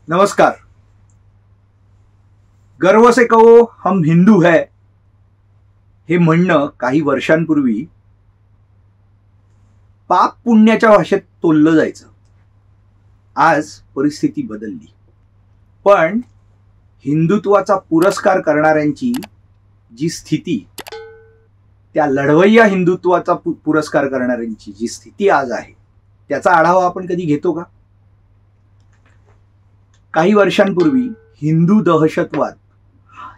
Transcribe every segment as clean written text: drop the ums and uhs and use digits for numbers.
नमस्कार। गर्व से कहो हम हिंदू है हे म्हणणं काही वर्षांपूर्वी पाप पुण्याच्या भाषेत तोललं जायचं। आज परिस्थिती बदलली, पण हिंदुत्वाचा पुरस्कार करणाऱ्यांची जी स्थिती, त्या लढवय्या हिंदुत्वाचा पुरस्कार करणाऱ्यांची जी स्थिती आज आहे, त्याचा आढावा आपण कधी घेतो का? काही वर्षांपूर्वी हिंदू दहशतवाद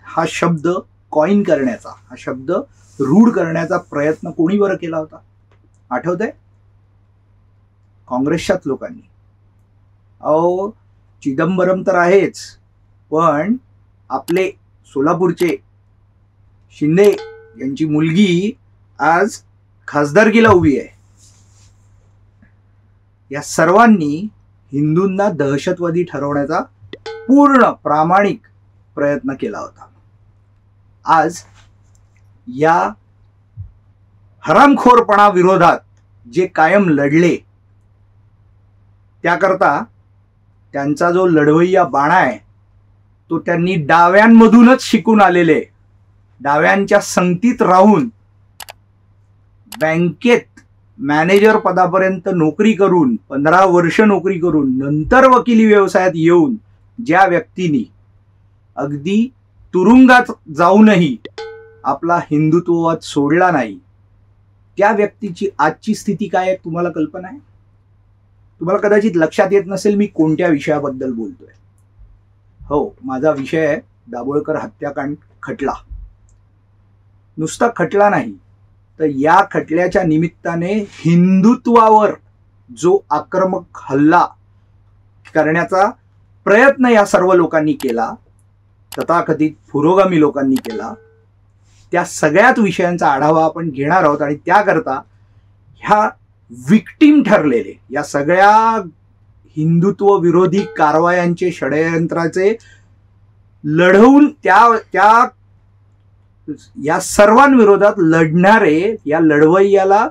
हा शब्द कॉइन करण्याचा, हा शब्द रूढ करण्याचा प्रयत्न कोणी बरं केला होता? आठवतंय? काँग्रेसच्याच लोकांनी। अहो, चिदंबरम तर आहेच, पण आपले सोलापूरचे शिंदे यांची मुलगी आज खासदारकीला उभी आहे। या सर्वांनी हिंदूंना दहशतवादी ठरवण्याचा पूर्ण प्रामाणिक प्रयत्न केला होता। आज या हरामखोरपणा विरोधात जे कायम लढले, त्याकरता त्यांचा जो लढवय्या बाणा आहे तो त्यांनी डाव्यांमधूनच शिकून आलेले, डाव्यांच्या संगतीत राहून बँकेत मॅनेजर पदापर्यंत नोकरी करून 15 वर्ष नोकरी करून नंतर वकिली व्यवसायात येऊन ज्या व्यक्तींनी अगदी तुरुंगात जाऊनही आपला हिंदुत्ववाद सोडला नाही, त्या व्यक्तीची आजची स्थिती काय आहे तुम्हाला कल्पना आहे? तुम्हाला कदाचित लक्षात येत नसेल मी कोणत्या विषयाबद्दल बोलतोय। हो, माझा विषय आहे दाभोळकर हत्याकांड खटला। नुसता खटला नाही, तर या खटल्याच्या निमित्ताने हिंदुत्वावर जो आक्रमक हल्ला करण्याचा प्रयत्न या सर्व लोकांनी केला, तथाकथित पुरोगामी लोकांनी केला, त्या सगळ्याच विषयांचा आढावा आपण घेणार आहोत। आणि त्याकरता ह्या विक्टिम ठरलेले, या सगळ्या हिंदुत्व विरोधी कारवायांचे, षडयंत्राचे लढवून त्या या सर्वांविरोधात लढणारे, या लढवय्याला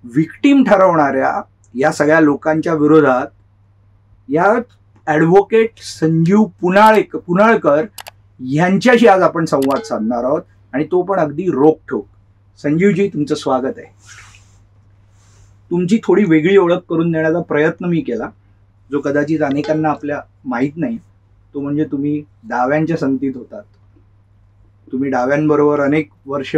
विक्टिम ठरवणाऱ्या या सगळ्या लोकांच्या विरोधात या ॲडव्होकेट संजीव पुनाळकर यांच्याशी आज आपण संवाद साधणार आहोत, आणि तो पण अगदी रोखठोक। संजीवजी, तुमचं स्वागत आहे। तुमची थोडी वेगळी ओळख करून देण्याचा प्रयत्न मी केला, जो कदाचित अनेकांना आपल्या माहीत नाही, तो म्हणजे तुम्ही डाव्यांच्या संगतीत होतात। तुम्ही डाव्यांबरोबर अनेक वर्ष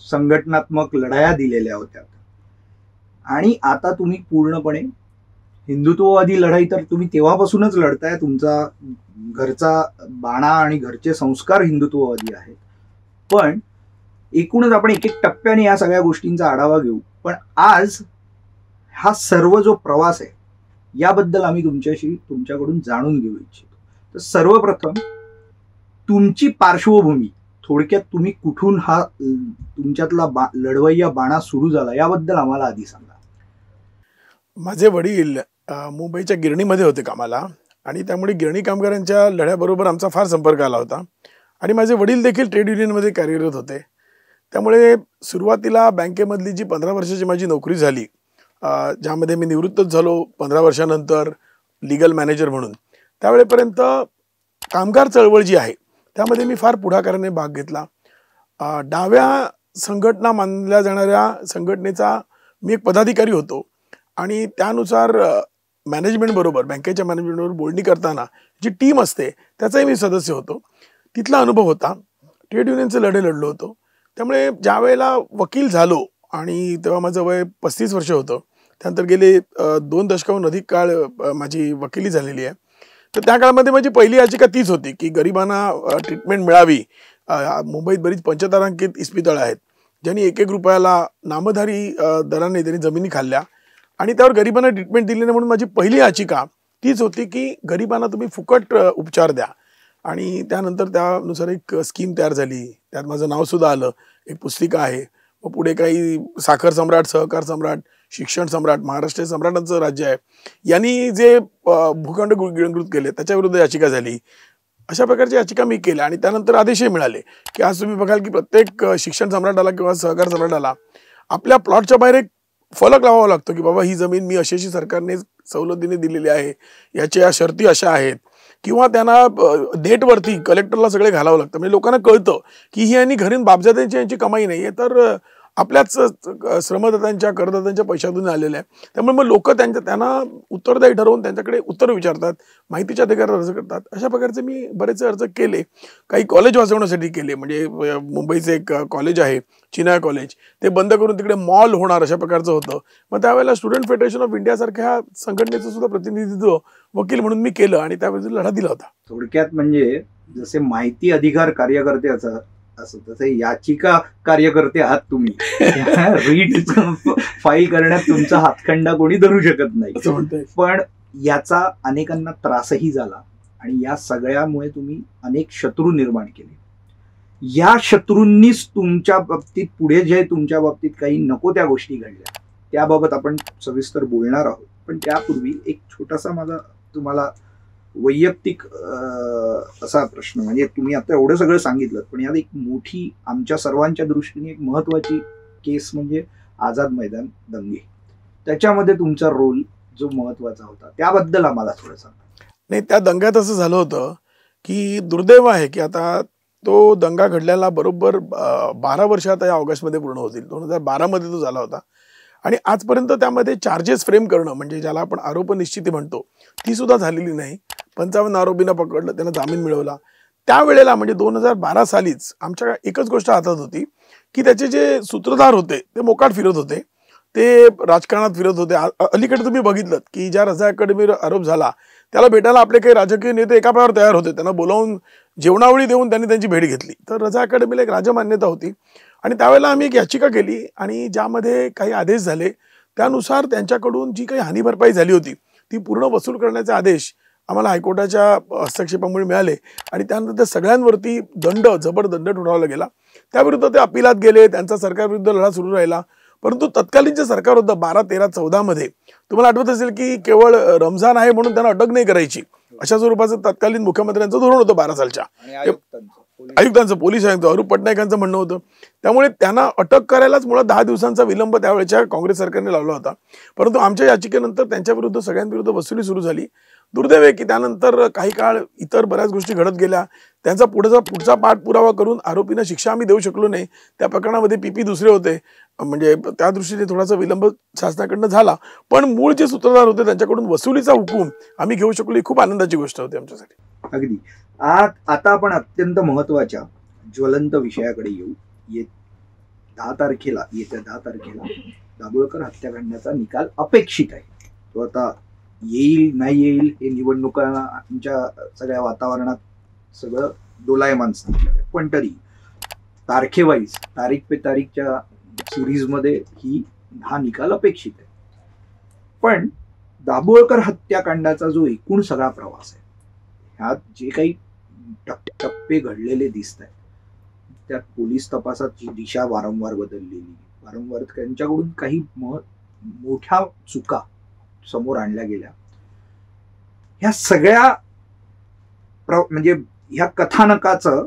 संघटनात्मक लढाया दिलेल्या होत्या, आणि आता तुम्ही पूर्णपणे हिंदुत्ववादी लढाई तर तुम्ही तेव्हापासूनच लढताय। तुमचा घरचा बाणा आणि घरचे संस्कार हिंदुत्ववादी आहेत, पण एकूणच आपण एक एक टप्प्याने या सगळ्या गोष्टींचा आढावा घेऊ। पण आज हा सर्व जो प्रवास आहे, याबद्दल आम्ही तुमच्याकडून जाणून घेऊ इच्छितो। तर सर्वप्रथम तुमची पार्श्वभूमी, थोडक्यात तुम्ही कुठून हा तुमच्यातला लढवय्या बाणा सुरू झाला, याबद्दल आम्हाला आधी सांगा। माझे वडील मुंबईच्या गिरणीमध्ये होते कामाला, आणि त्यामुळे गिरणी कामगारांच्या लढ्याबरोबर आमचा फार संपर्क आला होता। आणि माझे वडील देखील ट्रेड युनियनमध्ये कार्यरत होते, त्यामुळे सुरुवातीला बँकेमधली जी 15 वर्षाची माझी नोकरी झाली, ज्यामध्ये मी निवृत्तच झालो 15 वर्षानंतर लीगल मॅनेजर म्हणून, त्यावेळेपर्यंत कामगार चळवळ जी आहे त्यामध्ये मी फार पुढाकाराने भाग घेतला। डाव्या संघटना मानल्या जाणाऱ्या संघटनेचा मी एक पदाधिकारी होतो, आणि त्यानुसार मॅनेजमेंट बरोबर, बँकेच्या मॅनेजमेंट बरोबर बोलणी करताना जी टीम असते त्याचाही मी सदस्य होतो। तिथला अनुभव होता, ट्रेड युनियनचे लढे लढलो होतो। त्यामुळे ज्या वेळेला वकील झालो, आणि तेव्हा माझं वय 35 वर्ष होतं, त्यानंतर गेले 2 दशकाहून अधिक काळ माझी वकिली झालेली आहे। तर त्या काळामध्ये माझी पहिली याचिका तीच होती की गरिबांना ट्रीटमेंट मिळावी। मुंबईत बरीच पंचतारांकित इस्पितळं आहेत, ज्यांनी 1-1 रुपयाला नामधारी दराने त्यांनी जमिनी खाल्ल्या, आणि त्यावर गरिबांना ट्रीटमेंट दिली नाही। म्हणून माझी पहिली याचिका तीच होती की गरिबांना तुम्ही फुकट उपचार द्या। आणि त्यानंतर त्यानुसार एक स्कीम तयार झाली, त्यात माझं नावसुद्धा आलं, एक पुस्तिका आहे। मग पुढे काही साखर सम्राट, सहकार सम्राट, शिक्षण सम्राट, महाराष्ट्र सम्राटांचं राज्य आहे, यांनी जे भूखंड गिळंकृत केले त्याच्याविरुद्ध याचिका झाली। अशा प्रकारची याचिका मी केल्या, आणि त्यानंतर आदेशही मिळाले की आज तुम्ही बघाल की प्रत्येक शिक्षण सम्राटाला किंवा सहकार सम्राटाला आपल्या प्लॉटच्या बाहेर एक फलक लावावा लागतो की बाबा ही जमीन मी अशी सरकारने सवलतीने दिलेली आहे, याच्या शर्ती अशा आहेत, किंवा त्यांना नेटवरती कलेक्टरला सगळे घालावं लागतं. म्हणजे लोकांना कळतं की ही यांनी घरी बापजात्यांची यांची कमाई नाही आहे, तर आपल्याच श्रमदात्यांच्या करदात्यांच्या पैशातून आलेल्या आहे. त्यामुळे मग लोक त्यांना उत्तरदायी ठरवून त्यांच्याकडे उत्तर विचारतात, माहितीच्या अधिकार अर्ज करतात. अशा प्रकारचे मी बरेच अर्ज केले. काही कॉलेज वाचवण्यासाठी केले. म्हणजे मुंबईचे एक कॉलेज आहे, चिनाय कॉलेज, ते बंद करून तिकडे मॉल होणार अशा प्रकारचं होतं. मग त्यावेळेला स्टुडंट फेडरेशन ऑफ इंडिया सारख्या संघटनेचं सुद्धा प्रतिनिधित्व वकील म्हणून मी केलं आणि त्यावेळी लढा दिला होता. थोडक्यात म्हणजे जसे माहिती अधिकार कार्यकर्ते असं तसे याचिका कार्यकर्ते आहात तुम्ही. रीट फाईल करण्यात तुमचा हातखंडा कोणी धरू शकत नाही. पण याचा अनेकांना त्रासही झाला आणि या सगळ्यामुळे तुम्ही अनेक शत्रू निर्माण केले. या शत्रूंनीच तुमच्या बाबतीत पुढे जे तुमच्या बाबतीत काही नको त्या गोष्टी घडल्या त्याबाबत आपण सविस्तर बोलणार आहोत. पण त्यापूर्वी एक छोटासा माझा तुम्हाला वैयक्तिक असा प्रश्न, म्हणजे तुम्ही आता एवढं सगळं सांगितलं पण यात एक मोठी आमच्या सर्वांच्या दृष्टीने एक महत्वाची केस म्हणजे आझाद मैदान दंगे. त्याच्यामध्ये तुमचा रोल जो महत्वाचा होता त्याबद्दल आम्हाला थोडं सांगा. नाही, त्या दंग्यात असं झालं होतं की दुर्दैव आहे की आता तो दंगा घडल्याला बरोबर 12 वर्ष आता या ऑगस्टमध्ये पूर्ण होतील. 2012 मध्ये तो झाला होता आणि आजपर्यंत त्यामध्ये चार्जेस फ्रेम करणं म्हणजे ज्याला आपण आरोप निश्चिती म्हणतो ती सुद्धा झालेली नाही. 55 आरोपींना पकडलं, त्यांना जामीन मिळवला. त्यावेळेला म्हणजे 2012 सालीच आमच्या एकच गोष्ट हातात होती की त्याचे जे सूत्रधार होते ते मोकाट फिरत होते, ते राजकारणात फिरत होते. अलीकडे तुम्ही बघितलं की ज्या रझा अकॅडमीवर आरोप झाला त्याला भेटायला आपले काही राजकीय नेते एका पायावर तयार होते. त्यांना बोलावून जेवणावळी देऊन त्यांनी त्यांची भेट घेतली. तर रझा अकॅडमीला एक राजमान्यता होती आणि त्यावेळेला आम्ही एक याचिका केली आणि ज्यामध्ये काही आदेश झाले त्यानुसार त्यांच्याकडून जी काही हानी भरपाई झाली होती ती पूर्ण वसूल करण्याचे आदेश आम्हाला हायकोर्टाच्या हस्तक्षेपामुळे मिळाले आणि त्यानंतर त्या सगळ्यांवरती जबरदंड ठोठावला गेला. त्याविरुद्ध ते अपिलात गेले, त्यांचा सरकारविरुद्ध लढा सुरू राहिला. परंतु तत्कालीन जे सरकार होतं 12, 13, 14 मध्ये तुम्हाला आठवत असेल की केवळ रमजान आहे म्हणून त्यांना अटक नाही करायची अशा स्वरूपाचं तत्कालीन मुख्यमंत्र्यांचं धोरण होतं 12 सालच्या आयुक्तांचं, पोलीस आयुक्त अरूप पटनायकांचं म्हणणं होतं. त्यामुळे त्यांना अटक करायलाच मुळात 10 दिवसांचा विलंब त्यावेळेच्या काँग्रेस सरकारने लावला होता. परंतु आमच्या याचिकेनंतर त्यांच्याविरुद्ध सगळ्यांविरुद्ध वसुली सुरू झाली. दुर्दैव आहे की त्यानंतर काही काळ इतर बऱ्याच गोष्टी घडत गेल्या. त्यांचा पुढचा पाठपुरावा करून आरोपींना शिक्षा आम्ही देऊ शकलो नाही. त्या प्रकरणामध्ये पीपी दुसरे होते, म्हणजे त्या दृष्टीने थोडासा विलंब शासनाकडनं झाला. पण मूळ जे सूत्रधार होते त्यांच्याकडून वसुलीचा हुकूम आम्ही घेऊ शकलो, ही खूप आनंदाची गोष्ट होती आमच्यासाठी. अगदी. आता आपण अत्यंत महत्वाच्या ज्वलंत विषयाकडे येऊ. येत्या 10 तारखेला दाभोळकर हत्याकांडाचा निकाल अपेक्षित आहे. तो आता येईल नाही येईल हे निवडणुकांच्या सगळ्या वातावरणात सगळं डोलायमान सांगितलं, पण तरी तारखेवाईज तारीख पे तारीखच्या सिरीजमध्ये हा निकाल अपेक्षित आहे. पण दाभोळकर हत्याकांडाचा जो एकूण सगळा प्रवास आहे ह्यात जे काही टप्पे घडलेले दिसत आहेत त्यात पोलीस तपासात जी दिशा वारंवार बदललेली, वारंवार त्यांच्याकडून काही मोठ्या चुका समोर आणल्या गेल्या, ह्या सगळ्या म्हणजे ह्या कथानकाचं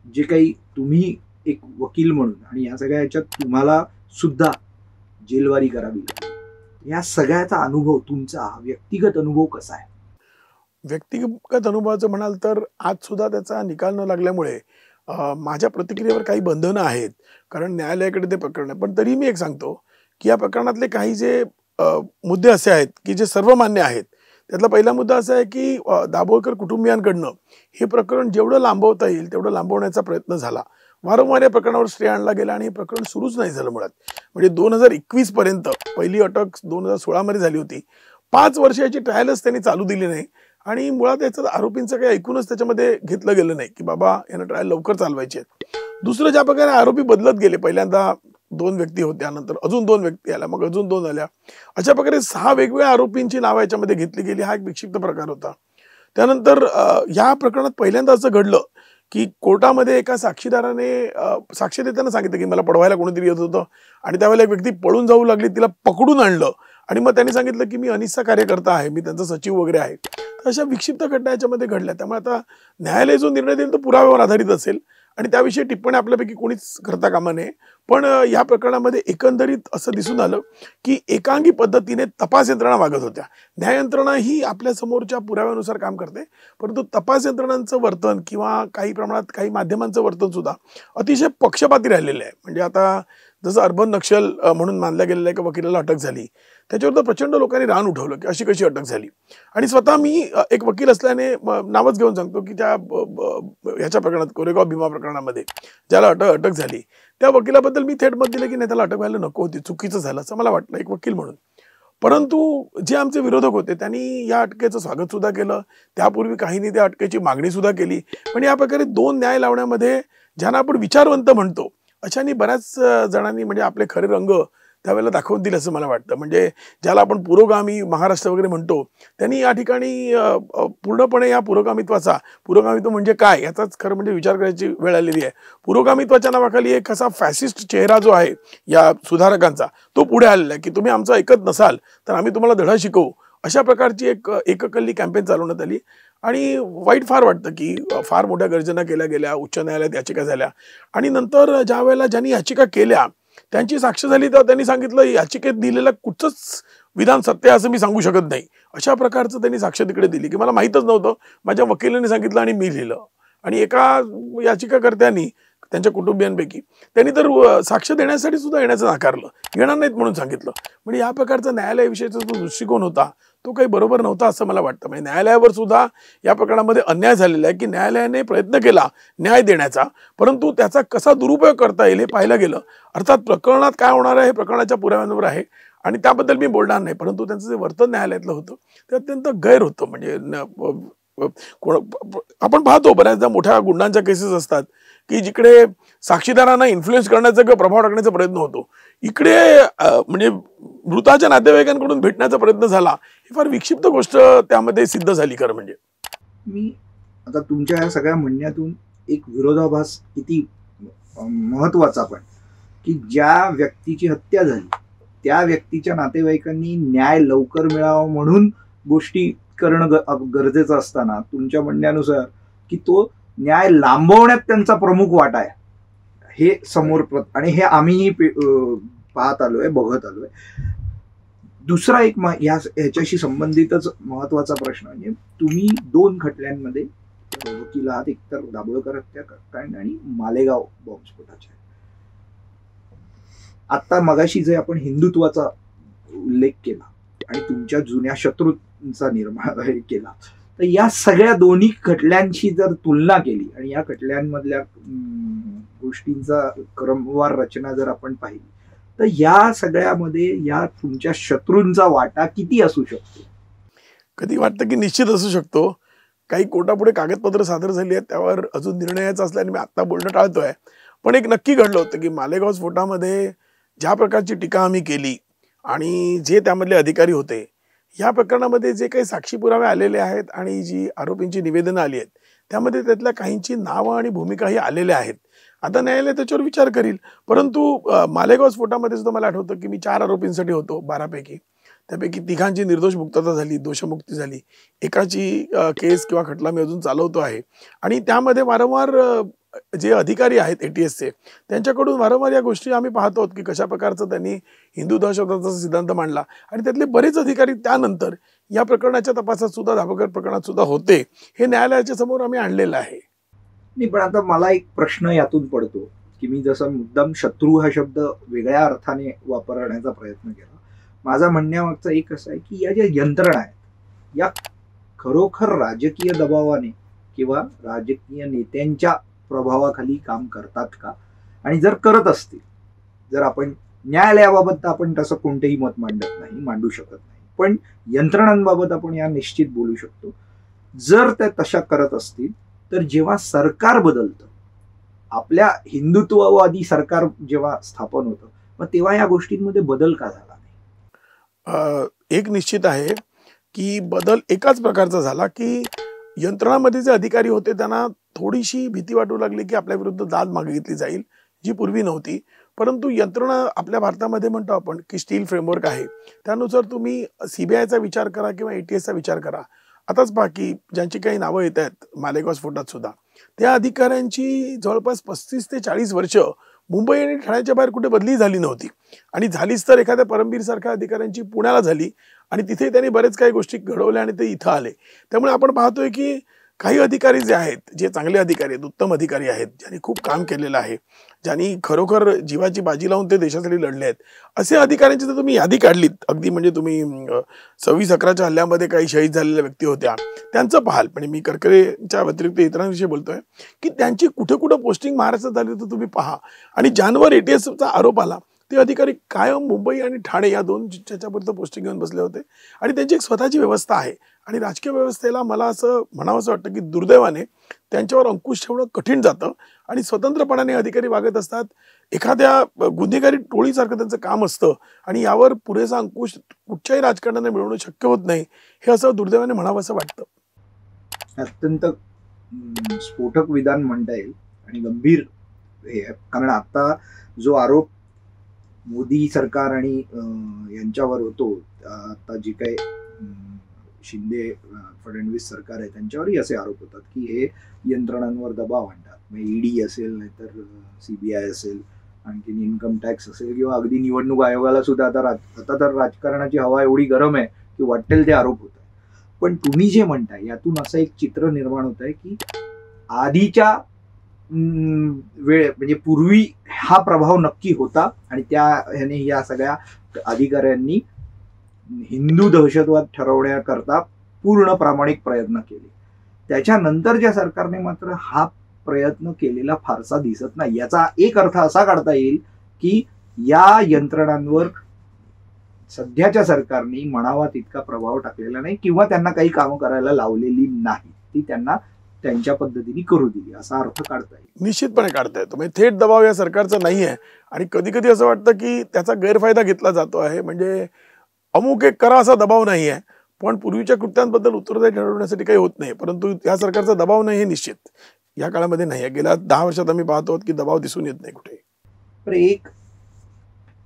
जे काही तुम्ही एक वकील म्हणून आणि या सगळ्या ह्याच्यात तुम्हाला सुद्धा जेलवारी करावी लागली, या सगळ्याचा अनुभव, तुमचा व्यक्तिगत अनुभव कसा आहे? व्यक्तिगत अनुभवाचं म्हणाल तर आज सुद्धा त्याचा निकाल न लागल्यामुळे माझ्या प्रतिक्रियेवर काही बंधनं आहेत, कारण न्यायालयाकडे ते प्रकरण आहे. पण तरी मी एक सांगतो की या प्रकरणातले काही जे मुद्दे असे आहेत की जे सर्वमान्य आहेत. त्यातला पहिला मुद्दा असा आहे की दाभोळकर कुटुंबियांकडनं हे प्रकरण जेवढं लांबवता येईल तेवढं लांबवण्याचा प्रयत्न झाला. वारंवार या प्रकरणावर स्टे आणला गेला आणि हे प्रकरण सुरूच नाही झालं मुळात. म्हणजे 2021 पर्यंत पहिली अटक 2016 मध्ये झाली होती. 5 वर्षाची ट्रायलच त्यांनी चालू दिली नाही आणि मुळात याचं आरोपींचं काही ऐकूनच त्याच्यामध्ये घेतलं गेलं नाही की बाबा यांना ट्रायल लवकर चालवायचे आहेत. दुसरं, ज्या प्रकारे आरोपी बदलत गेले, पहिल्यांदा 2 व्यक्ती होत्या, नंतर अजून 2 व्यक्ती आल्या, मग अजून 2 आल्या, अशा प्रकारे 6 वेगवेगळ्या आरोपींची नावं याच्यामध्ये घेतली गेली. हा एक विक्षिप्त प्रकार होता. त्यानंतर या प्रकरणात पहिल्यांदा असं घडलं की कोर्टामध्ये एका साक्षीदाराने साक्ष देताना सांगितलं की मला पडवायला कोणीतरी येत होतं आणि त्यावेळेला एक व्यक्ती पळून जाऊ लागली, तिला पकडून आणलं आणि मग त्यांनी सांगितलं की मी अनिसचा कार्यकर्ता आहे, मी त्यांचा सचिव वगैरे आहे. तर अशा विक्षिप्त घटना याच्यामध्ये घडल्या. त्यामुळे आता न्यायालय जो निर्णय देईल तो पुराव्यावर आधारित असेल आणि त्याविषयी टिप्पणी आपल्यापैकी कोणीच करता कामा नये. पण या प्रकरणामध्ये एकंदरीत असं दिसून आलं की एकांगी पद्धतीने तपास यंत्रणा वागत होत्या. न्याय यंत्रणा ही आपल्या समोरच्या पुराव्यानुसार काम करते, परंतु तपास यंत्रणांचं वर्तन किंवा काही प्रमाणात काही माध्यमांचं वर्तन सुद्धा अतिशय पक्षपाती राहिलेलं आहे. म्हणजे आता जसं अर्बन नक्षल म्हणून मानल्या गेलेल्या एका वकिलाला अटक झाली, त्याच्यावर प्रचंड लोकांनी रान उठवलं की अशी कशी अटक झाली. आणि स्वतः मी एक वकील असल्याने नावच घेऊन सांगतो की त्या ह्याच्या प्रकरणात, कोरेगाव भीमा प्रकरणामध्ये ज्याला अटक झाली, त्या वकिलाबद्दल मी थेट मत दिलं की नाही, त्याला अटक व्हायला नको होती, चुकीचं झालं असं मला वाटलं एक वकील म्हणून. परंतु जे आमचे विरोधक होते त्यांनी या अटकेचं स्वागत सुद्धा केलं, त्यापूर्वी काहींनी त्या अटकेची मागणी सुद्धा केली. पण या प्रकारे दोन न्याय लावण्यामध्ये ज्यांना आपण विचारवंत म्हणतो अशांनी बऱ्याच जणांनी म्हणजे आपले खरे रंग त्यावेळेला दाखवून दिले असं मला वाटतं. म्हणजे ज्याला आपण पुरोगामी महाराष्ट्र वगैरे म्हणतो, त्यांनी या ठिकाणी पूर्णपणे या पुरोगामित्व म्हणजे काय याचाच खरं म्हणजे विचार करायची वेळ आलेली आहे. पुरोगामित्वाच्या नावाखाली एक असा फॅसिस्ट चेहरा जो आहे या सुधारकांचा, तो पुढे आलेला आहे की तुम्ही आमचं ऐकत नसाल तर आम्ही तुम्हाला धडा शिकवू, अशा प्रकारची एक एककल्ली कॅम्पेन चालवण्यात आली. आणि वाईट फार वाटतं की फार मोठ्या गर्जना केल्या गेल्या, उच्च न्यायालयात याचिका झाल्या, आणि नंतर ज्या वेळेला ज्यांनी याचिका केल्या त्यांची साक्ष झाली तर त्यांनी सांगितलं याचिकेत दिलेलं कुठचंच विधान सत्य असं मी सांगू शकत नाही, अशा प्रकारचं त्यांनी साक्ष तिकडे दिली की मला माहीतच नव्हतं, माझ्या वकिलांनी सांगितलं आणि मी लिहिलं. आणि एका याचिकाकर्त्यांनी त्यांच्या कुटुंबियांपैकी त्यांनी तर साक्ष देण्यासाठी सुद्धा येण्याचं नाकारलं, येणार नाहीत म्हणून सांगितलं. म्हणजे या प्रकारचा न्यायालयाविषयीचा जो दृष्टिकोन होता तो काही बरोबर नव्हता असं मला वाटतं. म्हणजे न्यायालयावर सुद्धा या प्रकरणामध्ये अन्याय झालेला आहे की न्यायालयाने प्रयत्न केला न्याय देण्याचा, परंतु त्याचा कसा दुरुपयोग करता येईल हे पाहिलं गेलं. अर्थात प्रकरणात काय होणार आहे हे प्रकरणाच्या पुराव्यांवर आहे आणि त्याबद्दल मी बोलणार नाही, परंतु त्यांचं जे वर्तन न्यायालयातलं होतं ते अत्यंत गैर होतं. म्हणजे आपण पाहतो बऱ्याचदा मोठ्या गुंडांच्या केसेस असतात की जिकडे साक्षीदारांना इन्फ्लुएन्स करण्याचा किंवा प्रभाव टाकण्याचा प्रयत्न होतो, इकडे म्हणजे मृताच्या नातेवाईकांकडून भेटण्याचा प्रयत्न झाला, ही फार विक्षिप्त गोष्ट त्यामध्ये सिद्ध झाली. खरं म्हणजे मी आता तुमच्या या सगळ्या म्हणण्यातून एक विरोधाभास किती महत्वाचा, पण की ज्या व्यक्तीची हत्या झाली त्या व्यक्तीच्या नातेवाईकांनी न्याय लवकर मिळावा म्हणून गोष्टी करणं गरजेचं असताना तुमच्या म्हणण्यानुसार की तो न्याय लांबवण्यात त्यांचा प्रमुख वाटा आहे हे समोर आणि हे आम्हीही पाहत आलोय, बघत आलोय. दुसरा एक ह्याच्याशी संबंधितच महत्वाचा प्रश्न म्हणजे तुम्ही दोन खटल्यांमध्ये वकील आहात, एकतर दाभोळकर हत्याकांड आणि मालेगाव बॉम्बस्फोटाच्या. आता मगाशी जे आपण हिंदुत्वाचा उल्लेख केला आणि तुमच्या जुन्या शत्रूंचा निर्माण केला, तर या सगळ्या दोन्ही खटल्यांची जर तुलना केली आणि या खटल्यांमधल्या गोष्टींचा क्रमवार रचना जर आपण पाहिली, तर या सगळ्यामध्ये या तुमच्या शत्रूंचा वाटा किती असू शकतो? कधी वाटतं की निश्चित असू शकतो. काही कोर्टापुढे कागदपत्र सादर झाली आहेत, त्यावर अजून निर्णयाचा असल्याने मी आता बोलणं टाळतोय. पण एक नक्की घडलं होतं की मालेगाव स्फोटामध्ये ज्या प्रकारची टीका आम्ही केली आणि जे त्यामधले अधिकारी होते, या प्रकरणामध्ये जे काही साक्षी पुरावे आलेले आहेत आणि जी आरोपींची निवेदनं आली आहेत त्यामध्ये त्यातल्या काहींची नावं आणि भूमिकाही आलेल्या आहेत. आता न्यायालय त्याच्यावर विचार करील. परंतु मालेगाव स्फोटामध्ये सुद्धा मला आठवतं की मी 4 आरोपींसाठी होतो 12 पैकी. त्यापैकी 3घांची निर्दोष मुक्तता झाली, दोषमुक्ती झाली. एकाची केस किंवा खटला मी अजून चालवतो आहे. आणि त्यामध्ये वारंवार जे अधिकारी आहेत ATSचे त्यांच्याकडून वारंवार या गोष्टी आम्ही पाहतो की कशा प्रकारचं त्यांनी हिंदू दहशतवादाचा सिद्धांत मांडला. आणि त्यातले बरेच अधिकारी त्यानंतर या प्रकरणाच्या तपासात सुद्धा, दाभोळकर प्रकरणात सुद्धा होते, हे न्यायालयाच्या समोर आम्ही आणलेलं आहे. नाही, पण आता मला एक प्रश्न यातून पडतो की मी जसं मुद्दाम शत्रू हा शब्द वेगळ्या अर्थाने वापरण्याचा प्रयत्न केला. माझा म्हणण्यामागचा एक असं आहे की या ज्या यंत्रणा आहेत या खरोखर राजकीय दबावाने किंवा राजकीय नेत्यांच्या प्रभावाखाली काम करतात का? आणि जर करत असतील, जर आपण न्यायालयाबाबत आपण तसं कोणतेही मत मांडू शकत नाही, पण यंत्रणांबाबत आपण या निश्चित बोलू शकतो. जर त्या तशा करत असतील तर जेव्हा सरकार बदलतं, आपल्या हिंदुत्ववादी सरकार जेव्हा स्थापन होतं, मग तेव्हा या गोष्टींमध्ये बदल का झाला नाही? एक निश्चित आहे की बदल एकाच प्रकारचा झाला की यंत्रणामध्ये जे अधिकारी होते त्यांना थोडीशी भीती वाटू लागली की आपल्या विरुद्ध दाद मागितली जाईल, जी पूर्वी नव्हती. परंतु यंत्रणा आपल्या भारतामध्ये म्हणतो आपण की स्टील फ्रेमवर्क आहे, त्यानुसार तुम्ही CBIचा विचार करा किंवा ATSचा विचार करा. आताच पहा की ज्यांची काही नावं येत आहेत मालेगाव स्फोटात सुद्धा, त्या अधिकाऱ्यांची जवळपास 35 ते 40 वर्ष मुंबई आणि ठाण्याच्या बाहेर कुठे बदली झाली नव्हती, आणि झालीच तर एखाद्या परमबीर सारख्या अधिकाऱ्यांची पुण्याला झाली, आणि तिथे त्यांनी बरेच काही गोष्टी घडवल्या आणि ते इथं आले. त्यामुळे आपण पाहतोय की काही अधिकारी जे आहेत, जे चांगले अधिकारी आहेत, उत्तम अधिकारी आहेत, ज्यांनी खूप काम केलेलं आहे, ज्यांनी खरोखर जीवाची बाजी लावून ते देशासाठी लढले आहेत, असे अधिकाऱ्यांची जर तुम्ही यादी काढलीत, अगदी म्हणजे तुम्ही 26/11च्या हल्ल्यामध्ये काही शहीद झालेल्या व्यक्ती होत्या त्यांचं पाहाल, म्हणजे मी करकरेच्या व्यतिरिक्त इतरांविषयी बोलतोय, की त्यांची कुठे कुठं पोस्टिंग महाराष्ट्रात झाली तर तुम्ही पहा. आणि ज्यांवर ATSचा आरोप आला ते अधिकारी कायम मुंबई आणि ठाणे या दोन त्याच्यापर्यंत पोस्टिंग घेऊन बसले होते, आणि त्यांची एक स्वतःची व्यवस्था आहे. आणि राजकीय व्यवस्थेला मला असं म्हणावंसं वाटतं की दुर्दैवाने त्यांच्यावर अंकुश ठेवणं कठीण जातं, आणि स्वतंत्रपणाने अधिकारी वागत असतात. एखाद्या गुन्हेगारी टोळीसारखं त्यांचं काम असतं, आणि यावर पुरेसा अंकुश कुठच्याही राजकारणाने मिळवणं शक्य होत नाही, हे असं दुर्दैवाने म्हणावंसं वाटतं. अत्यंत स्फोटक विधान म्हणता येईल आणि गंभीर हे आहे. कारण आता जो आरोप मोदी सरकार आणि यांच्यावर होतो, आता जी काही शिंदे फडणवीस सरकार आहे त्यांच्यावरही असे आरोप होतात की हे यंत्रणांवर दबाव आणतात. म्हणजे ईडी असेल, नाहीतर CBI असेल, आणखीन इन्कम टॅक्स असेल, किंवा अगदी निवडणूक आयोगाला सुद्धा आता तर राजकारणाची हवा एवढी गरम आहे की वाटेल ते आरोप होत आहे. पण तुम्ही जे म्हणताय यातून असं एक चित्र निर्माण होत आहे की आधीच्या वेळ म्हणजे पूर्वी हा प्रभाव नक्की होता, आणि त्या ह्याने या सगळ्या अधिकाऱ्यांनी हिंदू दहशतवाद ठरवण्याकरता पूर्ण प्रामाणिक प्रयत्न केले. त्याच्यानंतरच्या सरकारने मात्र हा प्रयत्न केलेला फारसा दिसत नाही. याचा एक अर्थ असा काढता येईल की या यंत्रणांवर सध्याच्या सरकारने म्हणावा तितका प्रभाव टाकलेला नाही, किंवा त्यांना काही कामं करायला लावलेली नाही, ती त्यांना त्यांच्या पद्धतीने करू दिली, असा अर्थ काढता येईल. निश्चितपणे काढता येतो. म्हणजे थेट दबाव या सरकारचा नाही आहे, आणि कधी कधी असं वाटतं की त्याचा गैरफायदा घेतला जातो आहे. म्हणजे अमुक एक करा असा दबाव नाही आहे, पण पूर्वीच्या कृत्यांबद्दल उत्तरदायी ठरवण्यासाठी काही होत नाही. परंतु या सरकारचा दबाव नाही हे निश्चित या काळामध्ये नाही आहे. गेल्या 10 वर्षात आम्ही पाहतो की दबाव दिसून येत नाही कुठे. पण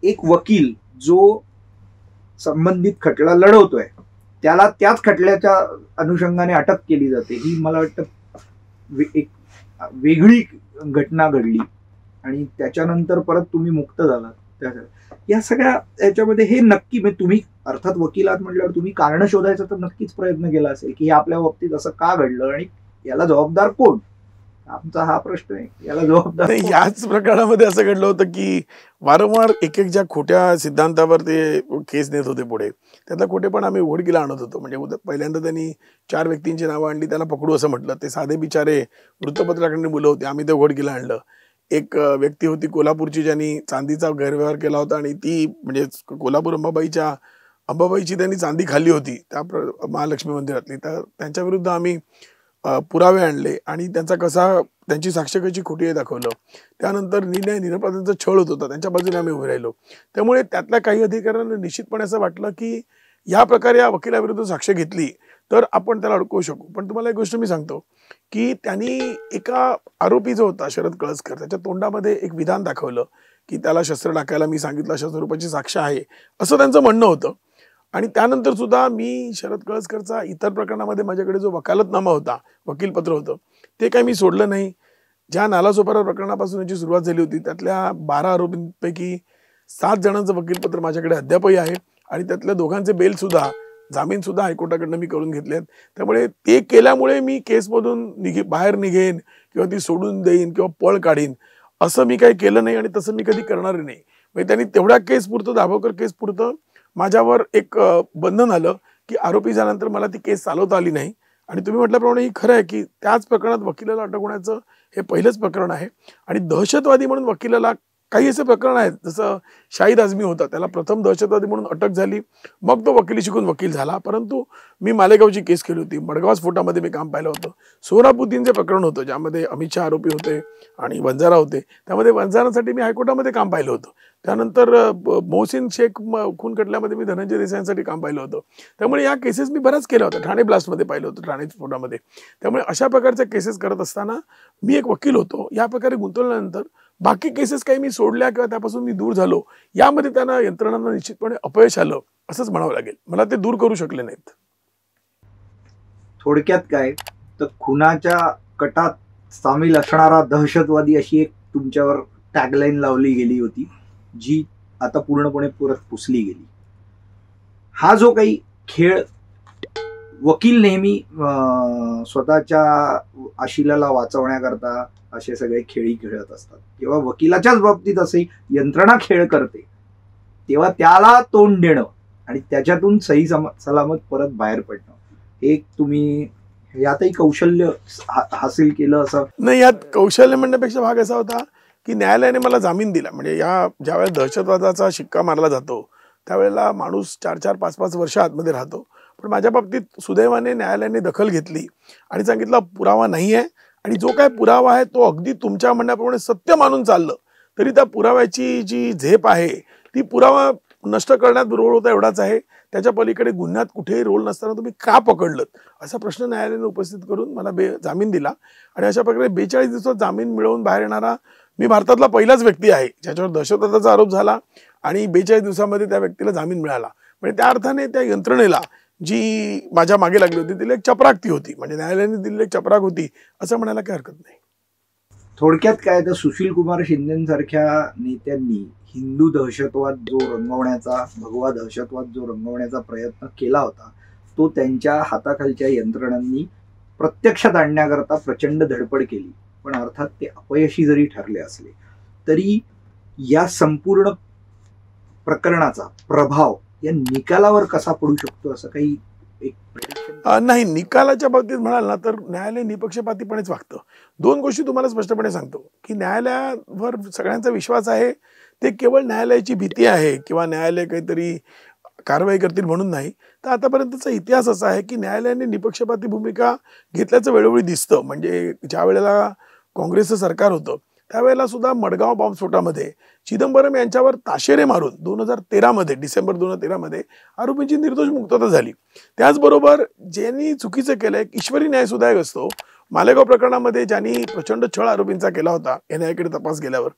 एक वकील जो संबंधित खटला लढवतोय त्याला त्याच खटल्याच्या अनुषंगाने अटक केली जाते, ही मला वाटतं एक वेगळी घटना घडली, आणि त्याच्यानंतर परत तुम्ही मुक्त झालात. या सगळ्या याच्यामध्ये हे नक्की, म्हणजे तुम्ही अर्थात वकिलात म्हटल्यावर तुम्ही कारण शोधायचा तर नक्कीच प्रयत्न केला असेल की हे आपल्या बाबतीत असं का घडलं आणि याला जबाबदार कोण. आमचा हा प्रश्न आहे, याला जबाबदार कोण? याच प्रकरणामध्ये असं घडलं होतं की वारंवार एक ज्या खोट्या सिद्धांतावर ते केस नेत होते पुढे, त्यातला खोटेपण आम्ही उघडकीला आणत होतो. म्हणजे पहिल्यांदा त्यांनी 4 व्यक्तींची नावं आणली, त्याला पकडू असं म्हटलं. ते साधे बिचारे वृत्तपत्राकडे मुलं होते, आम्ही ते उघडकीला आणलं. एक व्यक्ती होती कोल्हापूरची, ज्यांनी चांदीचा गैरव्यवहार केला होता, आणि ती म्हणजे कोल्हापूर अंबाबाईची त्यांनी चांदी खाल्ली होती त्या महालक्ष्मी मंदिरातली. तर त्यांच्या विरुद्ध आम्ही पुरावे आणले, आणि त्यांची साक्ष कशी खोटी आहे दाखवलं. त्यानंतर निरपराधींचा छळ होत होता, त्यांच्या बाजूने आम्ही उभे राहिलो. त्यामुळे त्यातल्या काही अधिकाऱ्यांना निश्चितपणे असं वाटलं की या प्रकारे या वकिलाविरुद्ध साक्ष घेतली तर आपण त्याला अडकवू शकू. पण तुम्हाला एक गोष्ट मी सांगतो की त्यांनी एका आरोपी जो होता शरद कळसकर, त्याच्या तोंडामध्ये एक विधान दाखवलं की त्याला शस्त्र टाकायला मी सांगितलं, अशा स्वरूपाची साक्ष आहे असं त्यांचं म्हणणं होतं. आणि त्यानंतर सुद्धा मी शरद कळसकरचा इतर प्रकरणामध्ये माझ्याकडे जो वकालतनामा होता, वकीलपत्र होतं, ते काही मी सोडलं नाही. ज्या नालासोपारा प्रकरणापासून याची सुरुवात झाली होती त्यातल्या 12 आरोपींपैकी 7 जणांचं वकीलपत्र माझ्याकडे अद्यापही आहे, आणि त्यातल्या दोघांचे जामीन सुद्धा हायकोर्टाकडनं मी करून घेतलेत. त्यामुळे ते केल्यामुळे मी केसमधून बाहेर निघेन किंवा ती सोडून देईन किंवा पळ काढीन असं मी काही केलं नाही, आणि तसं मी कधी करणार नाही. म्हणजे त्यांनी तेवढ्या केस पुरतं, दाभोळकर केस पुरतं माझ्यावर एक बंधन आलं की आरोपी झाल्यानंतर मला ती केस चालवता आली नाही. आणि तुम्ही म्हटल्याप्रमाणे ही खरं आहे की त्याच प्रकरणात वकिलाला अटक होण्याचं हे पहिलंच प्रकरण आहे. आणि दहशतवादी म्हणून वकिलाला काही असे प्रकरण आहेत, जसं शाहिद आझमी होता, त्याला प्रथम दहशतवादी म्हणून अटक झाली, मग तो वकिली शिकून वकील झाला. परंतु मी मालेगावची केस केली होती, मडगाव स्फोटामध्ये मी काम पाहिलं होतं. सोहराबुद्दीनचे प्रकरण होतं ज्यामध्ये अमित शहा आरोपी होते आणि वंजारा होते, त्यामध्ये वंजारासाठी मी हायकोर्टामध्ये काम पाहिलं होतं. त्यानंतर मोहसिन शेख खून खटल्यामध्ये मी धनंजय देसाईंसाठी काम पाहिलं होतं. त्यामुळे या केसेस मी बऱ्याच केल्या होत्या. ठाणे ब्लास्टमध्ये पाहिलं होतं, ठाणे स्फोटामध्ये. त्यामुळे अशा प्रकारच्या केसेस करत असताना मी एक वकील होतो. या प्रकारे गुंतवल्यानंतर बाकी केसेस काही मी सोडल्या किंवा त्यापासून मी दूर झालो, यामध्ये त्यांना यंत्रणांना निश्चितपणे अपयश आलं असंच म्हणावं लागेल. मला ते दूर करू शकले नाहीत. थोडक्यात काय तर खुनाच्या कटात सामील असणारा दहशतवादी अशी एक तुमच्यावर टॅगलाईन लावली गेली होती, जी आता पूर्णपणे परत पुसली गेली. हा जो काही खेळ वकील नेहमी स्वतःच्या आशिलाला वाचवण्याकरता असे सगळे खेळी खेळत असतात, तेव्हा वकिलाच्याच बाबतीत असे यंत्रणा खेळ करते, तेव्हा त्याला तोंड देणं आणि त्याच्यातून सही सलामत परत बाहेर पडणं, एक तुम्ही यातही कौशल्य हासिल केलं असं नाही. यात कौशल्य म्हणण्यापेक्षा भाग असा होता की न्यायालयाने मला जामीन दिला. म्हणजे या ज्यावेळेस दहशतवादाचा शिक्का मारला जातो त्यावेळेला माणूस 4-4, 5-5 वर्ष आतमध्ये राहतो. पण माझ्या बाबतीत सुदैवाने न्यायालयाने दखल घेतली आणि सांगितलं पुरावा नाही आहे, आणि जो काय पुरावा आहे तो अगदी तुमच्या म्हणण्याप्रमाणे सत्य मानून चाललं तरी त्या पुराव्याची जी झेप आहे ती पुरावा नष्ट करण्यात रोल होता एवढाच आहे. त्याच्या पलीकडे गुन्ह्यात कुठेही रोल नसताना तुम्ही का पकडलं असा प्रश्न न्यायालयाने उपस्थित करून मला जामीन दिला. आणि अशा प्रकारे 42 दिवसात जामीन मिळवून बाहेर येणारा मी भारतातला पहिलाच व्यक्ती आहे ज्याच्यावर दहशतवादाचा आरोप झाला आणि 42 दिवसामध्ये त्या व्यक्तीला जामीन मिळाला. म्हणजे त्या अर्थाने त्या यंत्रणेला जी माझ्या मागे लागली होती तिला एक चपराक होती, म्हणजे न्यायालयाने दिलेली एक चपराक होती असं म्हणायला काही हरकत नाही. थोडक्यात काय तर सुशील कुमार शिंदेसारख्या नेत्यांनी हिंदू दहशतवाद जो रंगवण्याचा, भगवा दहशतवाद जो रंगवण्याचा प्रयत्न केला होता तो त्यांच्या हाताखालच्या यंत्रणांनी प्रत्यक्षात आणण्याकरता प्रचंड धडपड केली. पण अर्थात ते अपयशी जरी ठरले असले तरी या संपूर्ण प्रकरणाचा प्रभाव या निकालावर कसा पडू शकतो असं काही एक नाही. निकालाच्या बाबतीत म्हणाल ना तर न्यायालय निपक्षपातीपणेच वागतं. 2 गोष्टी तुम्हाला स्पष्टपणे सांगतो की न्यायालयावर सगळ्यांचा विश्वास आहे, ते केवळ न्यायालयाची भीती आहे किंवा न्यायालय काहीतरी कारवाई करतील म्हणून नाही. तर आतापर्यंतचा इतिहास असा आहे की न्यायालयाने निपक्षपाती भूमिका घेतल्याचं वेळोवेळी दिसतं. म्हणजे ज्या वेळेला काँग्रेसचं सरकार होतं त्यावेळेला सुद्धा मडगाव बॉम्बस्फोटामध्ये चिदंबरम यांच्यावर ताशेरे मारून 2013 मध्ये, डिसेंबर 2013 मध्ये आरोपींची निर्दोष मुक्तता झाली. त्याचबरोबर ज्यांनी चुकीचं केलंय, ईश्वरी न्याय सुद्धा एक असतो. मालेगाव प्रकरणामध्ये ज्यांनी प्रचंड छळ आरोपींचा केला होता, NIA कडे तपास गेल्यावर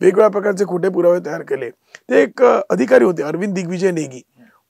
वेगवेगळ्या प्रकारचे खोटे पुरावे तयार केले, ते एक अधिकारी होते अरविंद दिग्विजय नेगी.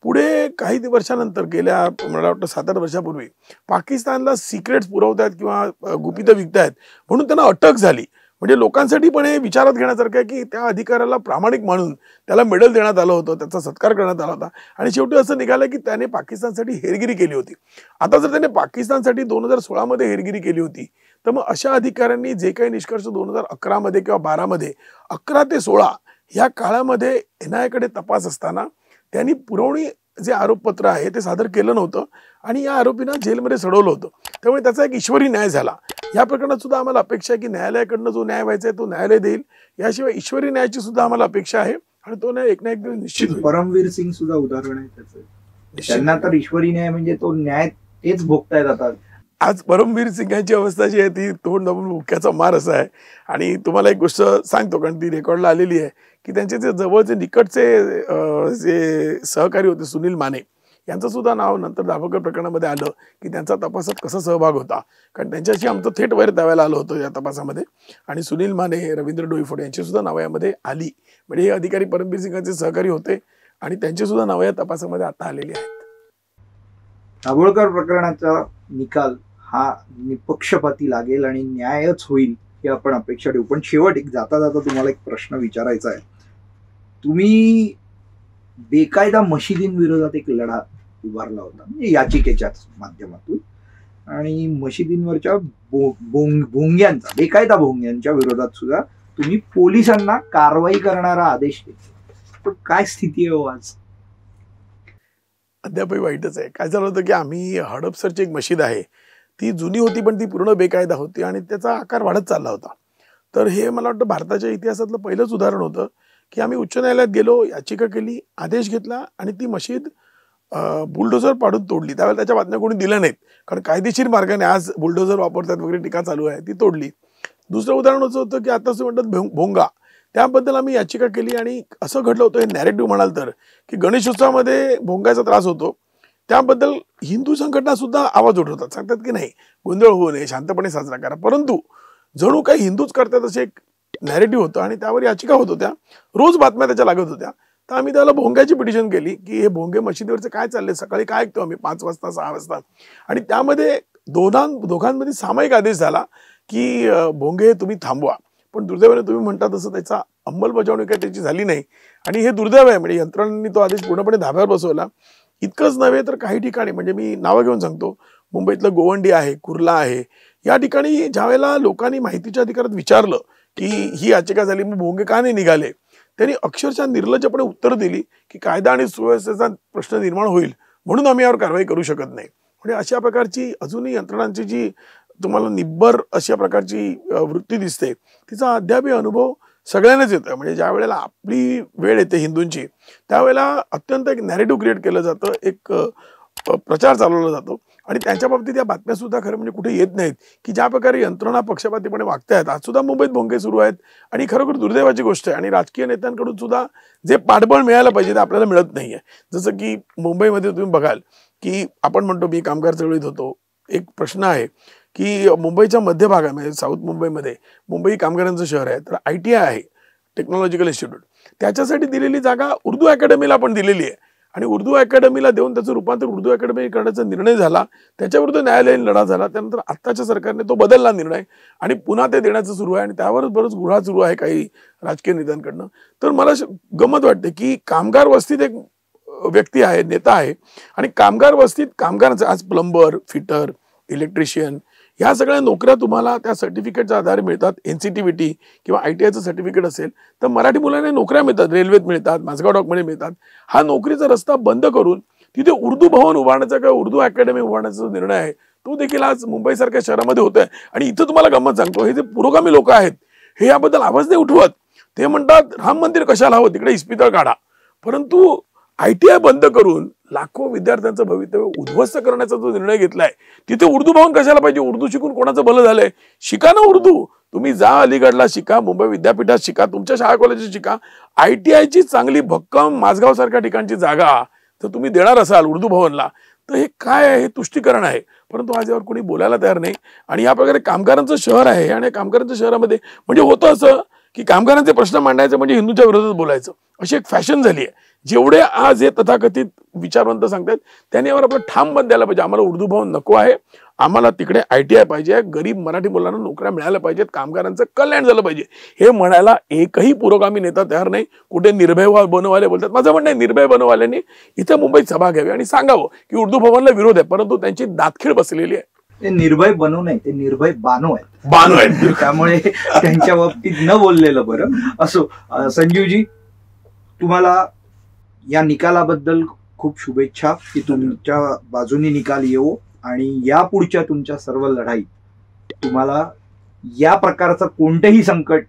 पुढे काही वर्षानंतर गेल्या मला वाटतं 7-8 वर्षापूर्वी पाकिस्तानला सिक्रेट्स पुरवतायत किंवा गुपितं विकतायत म्हणून त्यांना अटक झाली. म्हणजे लोकांसाठी पण हे विचारात घेण्यासारखं आहे की त्या अधिकाऱ्याला प्रामाणिक म्हणून त्याला मेडल देण्यात आलं होतं, त्याचा सत्कार करण्यात आला होता आणि शेवटी असं निघालं की त्याने पाकिस्तानसाठी हेरगिरी केली होती. आता जर त्याने पाकिस्तानसाठी 2016 मध्ये हेरगिरी केली होती तर मग अशा अधिकाऱ्यांनी जे काही निष्कर्ष 2011 मध्ये किंवा 12 मध्ये 11 ते 16 या काळामध्ये NIA कडे तपास असताना त्यांनी पुरवणी जे आरोपपत्र आहे ते सादर केलं नव्हतं आणि या आरोपींना जेलमध्ये सडवलं होतं. त्यामुळे त्याचा एक ईश्वरी न्याय झाला. या प्रकरणात सुद्धा आम्हाला अपेक्षा आहे की न्यायालयाकडनं जो न्याय व्हायचा आहे तो न्यायालय देईल. याशिवाय ईश्वरी न्यायाची सुद्धा आम्हाला अपेक्षा आहे आणि तो न्याय एक ना एक दिवस निश्चित होईल. परमवीर सिंग सुद्धा उदाहरण आहे त्याचं. त्यांना तर ईश्वरी न्याय म्हणजे तो न्याय तेच भोगतायत आता. आज परमवीर सिंगांची अवस्था जी आहे ती तोंड दाबून मुक्याचा मार असा आहे. आणि तुम्हाला एक गोष्ट सांगतो कारण ती रेकॉर्डला आलेली आहे की त्यांचे जे जवळचे निकटचे जे सहकारी होते सुनील माने यांचं सुद्धा नाव नंतर दाभोळकर प्रकरणामध्ये आलं की त्यांचा तपासात कसा सहभाग होता, कारण त्यांच्याशी आमचं थेट वैर त्यावेळेला आलं होतं या तपासामध्ये. आणि सुनील माने, रवींद्र डोईफोडे यांची सुद्धा नावं यामध्ये आली. म्हणजे हे अधिकारी परमवीर सिंगांचे सहकारी होते आणि त्यांची सुद्धा नावं या तपासामध्ये आता आलेली आहेत. दाभोळकर प्रकरणाचा निकाल हा निपक्षपाती लागेल आणि न्यायच होईल ही आपण अपेक्षा ठेवू. पण शेवट एक जाता जाता तुम्हाला एक प्रश्न विचारायचा आहे. तुम्ही बेकायदा मशिदींविरोधात एक लढा उभारला होता, म्हणजे याचिकेच्याच माध्यमातून, आणि मशिदींवरच्या भोंग्यांचा, बेकायदा भोंग्यांच्या विरोधात सुद्धा तुम्ही पोलिसांना कारवाई करणारा आदेश दिला. पण काय स्थिती आहे आज? अद्यापही वाईटच आहे. काय झालं होतं की आम्ही हडपसरची एक मशीद आहे ती जुनी होती पण ती पूर्ण बेकायदा होती आणि त्याचा आकार वाढत चालला होता. तर हे मला वाटतं भारताच्या इतिहासातलं पहिलंच उदाहरण होतं की आम्ही उच्च न्यायालयात गेलो, याचिका केली, आदेश घेतला आणि ती मशीद बुलडोझर पाडून तोडली. त्यावेळेला त्याच्या बातम्या कोणी दिल्या नाहीत कारण कायदेशीर मार्गाने आज बुलडोझर वापरतात वगैरे टीका चालू आहे, ती तोडली. दुसरं उदाहरण असं होतं की आता असं म्हणतात भोंगा, त्याबद्दल आम्ही याचिका केली आणि असं घडलं होतं, हे नॅरेटिव्ह म्हणाल तर, की गणेशोत्सवामध्ये भोंगाचा त्रास होतो त्याबद्दल हिंदू संघटना सुद्धा आवाज उठवतात, सांगतात की नाही गोंधळ होऊ नये, शांतपणे साजरा करा. परंतु जणू काही हिंदूच करतात असे एक नॅरेटिव्ह होतं आणि त्यावर याचिका होत होत्या, रोज बातम्या त्याच्या लागत होत्या. तर आम्ही त्याला भोंग्याची पिटिशन केली की हे भोंगे मशिदीवरचं काय चाललंय, सकाळी काय ऐकतो आम्ही 5 वाजता 6 वाजता, आणि त्यामध्ये दोघांमध्ये सामायिक आदेश झाला की भोंगे तुम्ही थांबवा, पण दुर्दैवाने तुम्ही म्हणता तसं त्याचा अंमलबजावणी काय त्याची झाली नाही आणि हे दुर्दैव आहे. म्हणजे यंत्रणांनी तो आदेश पूर्णपणे धाब्यावर बसवला. इतकंच नव्हे तर काही ठिकाणी, म्हणजे मी नावं घेऊन सांगतो, मुंबईतलं गोवंडी आहे, कुर्ला आहे, या ठिकाणी ज्यावेळेला लोकांनी माहितीच्या अधिकारात विचारलं की ही याचिका झाली मग भोंगे का नाही निघाले, त्यांनी अक्षरशः निर्लज्जपणे उत्तर दिली की कायदा आणि सुव्यवस्थेचा प्रश्न निर्माण होईल म्हणून आम्ही यावर कारवाई करू शकत नाही. म्हणजे अशा प्रकारची अजूनही यंत्रणांची जी तुम्हाला निब्बर अशा प्रकारची वृत्ती दिसते, तिचा अद्यापही अनुभव सगळ्यांनाच येतोय. म्हणजे ज्या वेळेला आपली वेळ येते हिंदूंची, त्यावेळेला अत्यंत एक नॅरेटिव्ह क्रिएट केलं जातं, एक प्रचार चालवला जातो आणि त्यांच्या बाबतीत या बातम्या सुद्धा खरं म्हणजे कुठे येत नाहीत की ज्या प्रकारे यंत्रणा पक्षपातीपणे वागतायत. आज सुद्धा मुंबईत भोंगे सुरू आहेत आणि खरोखर दुर्दैवाची गोष्ट आहे. आणि राजकीय नेत्यांकडून सुद्धा जे पाठबळ मिळायला पाहिजे ते आपल्याला मिळत नाहीये. जसं की मुंबईमध्ये तुम्ही बघाल की आपण म्हणतो मी कामगार चळवळीत होतो, एक प्रश्न आहे की मुंबईच्या मध्य भागामध्ये, साऊथ मुंबईमध्ये, मुंबई कामगारांचं शहर आहे, तर ITI आहे, टेक्नॉलॉजिकल इन्स्टिट्यूट, त्याच्यासाठी दिलेली जागा उर्दू अकॅडमीला पण दिलेली आहे आणि उर्दू अकॅडमीला देऊन त्याचं रूपांतर उर्दू अकॅडमी करण्याचा निर्णय झाला. त्याच्याविरुद्ध न्यायालयीन लढा झाला. त्यानंतर आत्ताच्या सरकारने तो बदलला निर्णय आणि पुन्हा ते देण्याचं सुरू आहे आणि त्यावर बरंच गुन्हा सुरू आहे काही राजकीय नेत्यांकडनं. तर मला गंमत वाटते की कामगार वस्तीत एक व्यक्ती आहे, नेता आहे आणि कामगार वस्तीत कामगारांचं, आज प्लंबर, फिटर, इलेक्ट्रिशियन, ह्या सगळ्या नोकऱ्या तुम्हाला त्या सर्टिफिकेटच्या आधारे मिळतात. NCTVT किंवा ITIचं सर्टिफिकेट असेल तर मराठी मुलांना नोकऱ्या मिळतात, रेल्वेत मिळतात, माझगाव डॉकमध्ये मिळतात. हा नोकरीचा रस्ता बंद करून तिथे उर्दू भवन उभारण्याचा किंवा उर्दू अकॅडमी उभारण्याचा जो निर्णय आहे तो देखील आज मुंबईसारख्या शहरामध्ये होत आहे. आणि इथं तुम्हाला गंमत सांगतो, हे जे पुरोगामी लोक आहेत हे याबद्दल आवाज नाही उठवत. ते म्हणतात राम मंदिर कशाला हवं, तिकडे इस्पितळ काढा. परंतु ITI बंद करून लाखो विद्यार्थ्यांचं भवितव्य उद्ध्वस्त करण्याचा जो निर्णय घेतलाय, तिथे उर्दू भवन कशाला पाहिजे? उर्दू शिकून कोणाचं भलं झालंय? शिका ना उर्दू. तुम्ही जा अलीगडला शिका, मुंबई विद्यापीठात शिका, तुमच्या शाळा कॉलेजात शिका. ITIची चांगली भक्कम माझगाव सारख्या ठिकाणची जागा तर तुम्ही देणार असाल उर्दू भवनला, तर हे काय आहे? हे तुष्टीकरण आहे. परंतु आज यावर कोणी बोलायला तयार नाही. आणि या प्रकारे कामगारांचं शहर आहे आणि कामगारांच्या शहरामध्ये म्हणजे होतं असं की कामगारांचे प्रश्न मांडायचे म्हणजे हिंदूंच्या विरोधात बोलायचं, अशी एक फॅशन झाली आहे. जेवढे आज हे तथाकथित विचारवंत सांगतात त्यांनी यावर आपलं ठाम मत द्यायला पाहिजे. आम्हाला उर्दू भवन नको आहे, आम्हाला तिकडे ITI पाहिजे, गरीब मराठी मुलांना नोकऱ्या मिळायला पाहिजेत, कामगारांचं कल्याण झालं पाहिजे. हे म्हणायला एकही पुरोगामी नेता तयार नाही. कुठे निर्भय बनवाले बोलतात. माझं म्हणणं आहे निर्भय बनवाल्यांनी इथं मुंबईत सभा घ्यावी आणि सांगावं की उर्दू भवनला विरोध आहे, परंतु त्यांची दातखीळ बसलेली आहे. ते निर्भय बनव नाही, ते निर्भय बानो आहेत. त्यामुळे त्यांच्या बाबतीत न बोललेलं बरं. असो, संजीवजी तुम्हाला या निकालाबद्दल खूप शुभेच्छा की तुमच्या बाजूने निकाल येवो आणि या पुढच्या तुमच्या सर्व लढाईत तुम्हाला या प्रकारचं कोणतेही संकट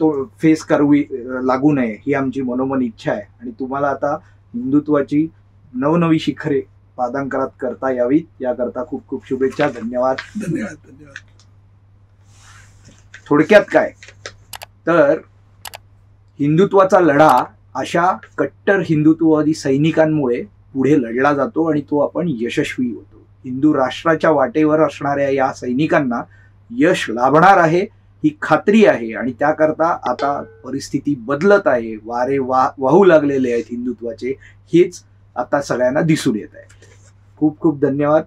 तो फेस करावी लागू नये ही आमची मनोमन इच्छा आहे. आणि तुम्हाला आता हिंदुत्वाची नवनवी शिखरे पादांकरात करता यावीत याकरता खूप खूप शुभेच्छा. धन्यवाद. धन्यवाद. धन्यवाद. थोडक्यात काय तर हिंदुत्वाचा लढा अशा कट्टर हिंदुत्ववादी सैनिकांमुळे पुढे लढला जातो आणि तो आपण यशस्वी होतो. हिंदू राष्ट्राच्या वाटेवर असणाऱ्या या सैनिकांना यश लाभणार आहे ही खात्री आहे. आणि त्याकरता आता परिस्थिती बदलत आहे, वारे वाहू लागलेले आहेत हिंदुत्वाचे, हेच आता सगळ्यांना दिसून येत आहे. खूप खूप धन्यवाद.